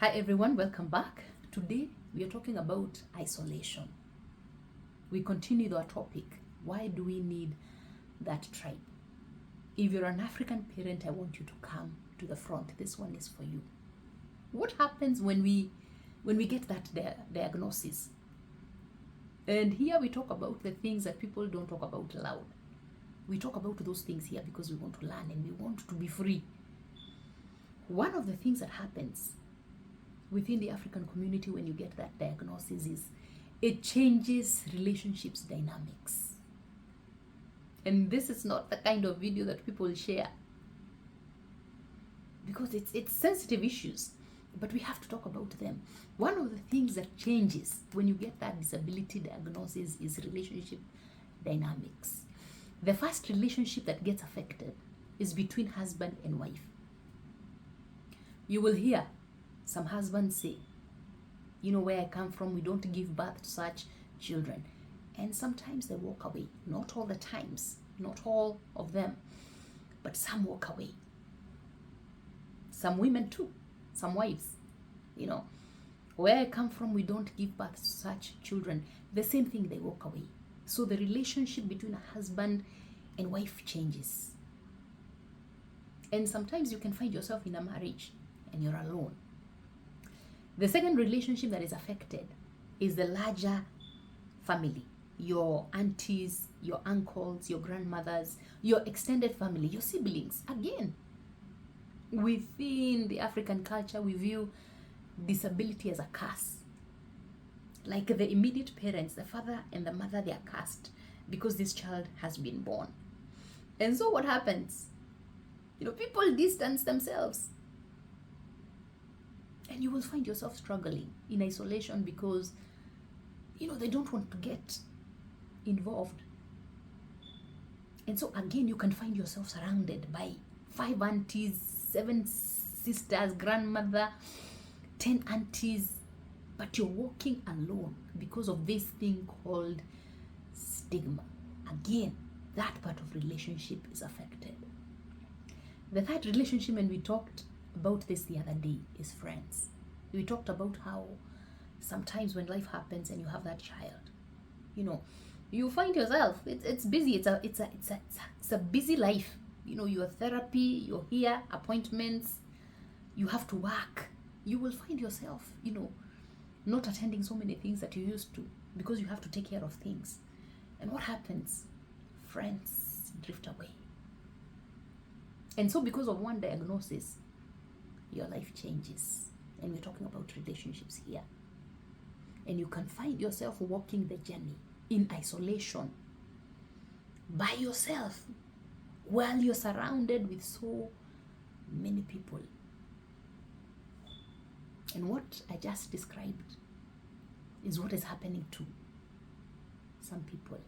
Hi everyone, welcome back. Today we are talking about isolation. We continue our topic. Why do we need that tribe? If you're an African parent, I want you to come to the front. This one is for you. What happens when we get that diagnosis? And here we talk about the things that people don't talk about loud. We talk about those things here because we want to learn and we want to be free. One of the things that happens within the African community when you get that diagnosis is it changes relationships dynamics. And this is not the kind of video that people share because it's sensitive issues, but we have to talk about them. One of the things that changes when you get that disability diagnosis is relationship dynamics. The first relationship that gets affected is between husband and wife. You will hear some husbands say, where I come from, we don't give birth to such children. And sometimes they walk away. Not all the times, not all of them, but some walk away. Some women too, some wives, where I come from, we don't give birth to such children. The same thing, they walk away. So the relationship between a husband and wife changes. And sometimes you can find yourself in a marriage and you're alone. The second relationship that is affected is the larger family. Your aunties, your uncles, your grandmothers, your extended family, your siblings. Again, within the African culture, we view disability as a curse. Like the immediate parents, the father and the mother, they are cursed because this child has been born. And so what happens? People distance themselves. And you will find yourself struggling in isolation because, they don't want to get involved. And so again, you can find yourself surrounded by 5 aunties, 7 sisters, grandmother, 10 aunties, but you're walking alone because of this thing called stigma. Again, that part of relationship is affected. The third relationship, and we talked about this the other day, is friends. We talked about how sometimes when life happens and you have that child, you find yourself, it's busy. It's a busy life. Your therapy, you're here, appointments, you have to work. You will find yourself, not attending so many things that you used to because you have to take care of things. And what happens? Friends drift away. And so because of one diagnosis, your life changes. And we're talking about relationships here. And you can find yourself walking the journey in isolation by yourself while you're surrounded with so many people. And what I just described is what is happening to some people.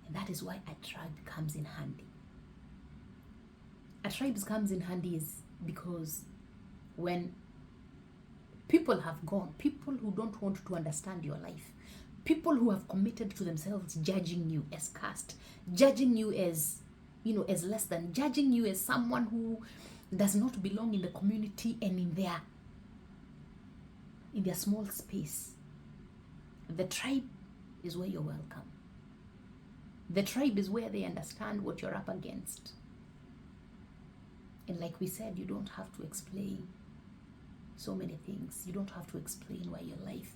And that is why a tribe comes in handy. A tribe comes in handy is because when people have gone, people who don't want to understand your life, people who have committed to themselves judging you as caste, judging you as, as less than, judging you as someone who does not belong in the community and in their small space. The tribe is where you're welcome. The tribe is where they understand what you're up against. And like we said, you don't have to explain so many things. You don't have to explain why your life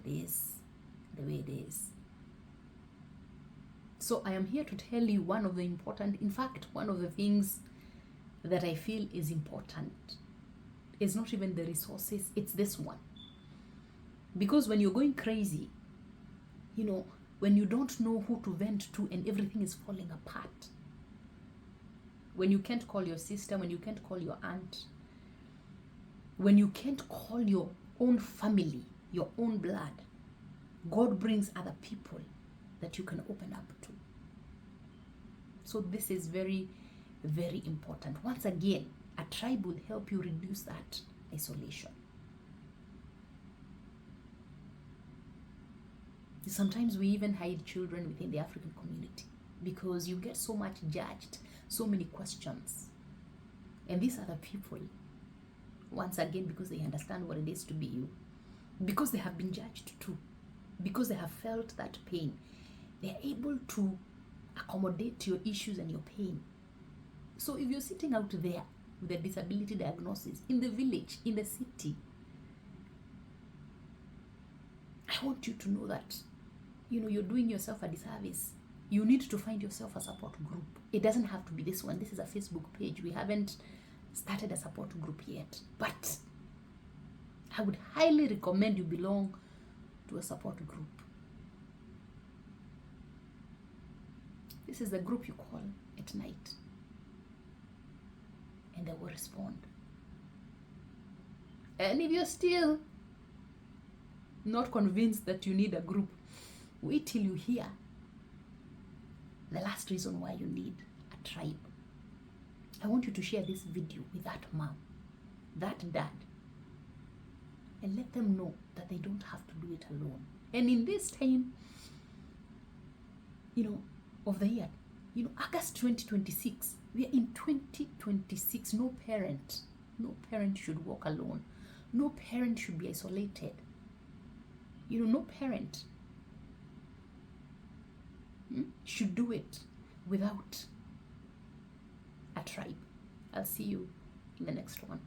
is the way it is. So I am here to tell you one of the things that I feel is important is not even the resources, it's this one. Because when you're going crazy, when you don't know who to vent to and everything is falling apart, when you can't call your sister, when you can't call your aunt, when you can't call your own family, your own blood, God brings other people that you can open up to. So this is very, very important. Once again, a tribe will help you reduce that isolation. Sometimes we even hide children within the African community. because you get so much judged, so many questions. And these are the people, once again, because they understand what it is to be you, because they have been judged too, because they have felt that pain, they are able to accommodate your issues and your pain. So if you're sitting out there with a disability diagnosis in the village, in the city, I want you to know that, you're doing yourself a disservice. You need to find yourself a support group. It doesn't have to be this one. This is a Facebook page. We haven't started a support group yet, but I would highly recommend you belong to a support group. This is the group you call at night, and they will respond. And if you're still not convinced that you need a group, wait till you hear the last reason why you need a tribe. I want you to share this video with that mom, that dad, and let them know that they don't have to do it alone. And in this time, of the year, August 2026, we are in 2026. No parent should walk alone. No parent should be isolated. No parent should do it without a tribe. I'll see you in the next one.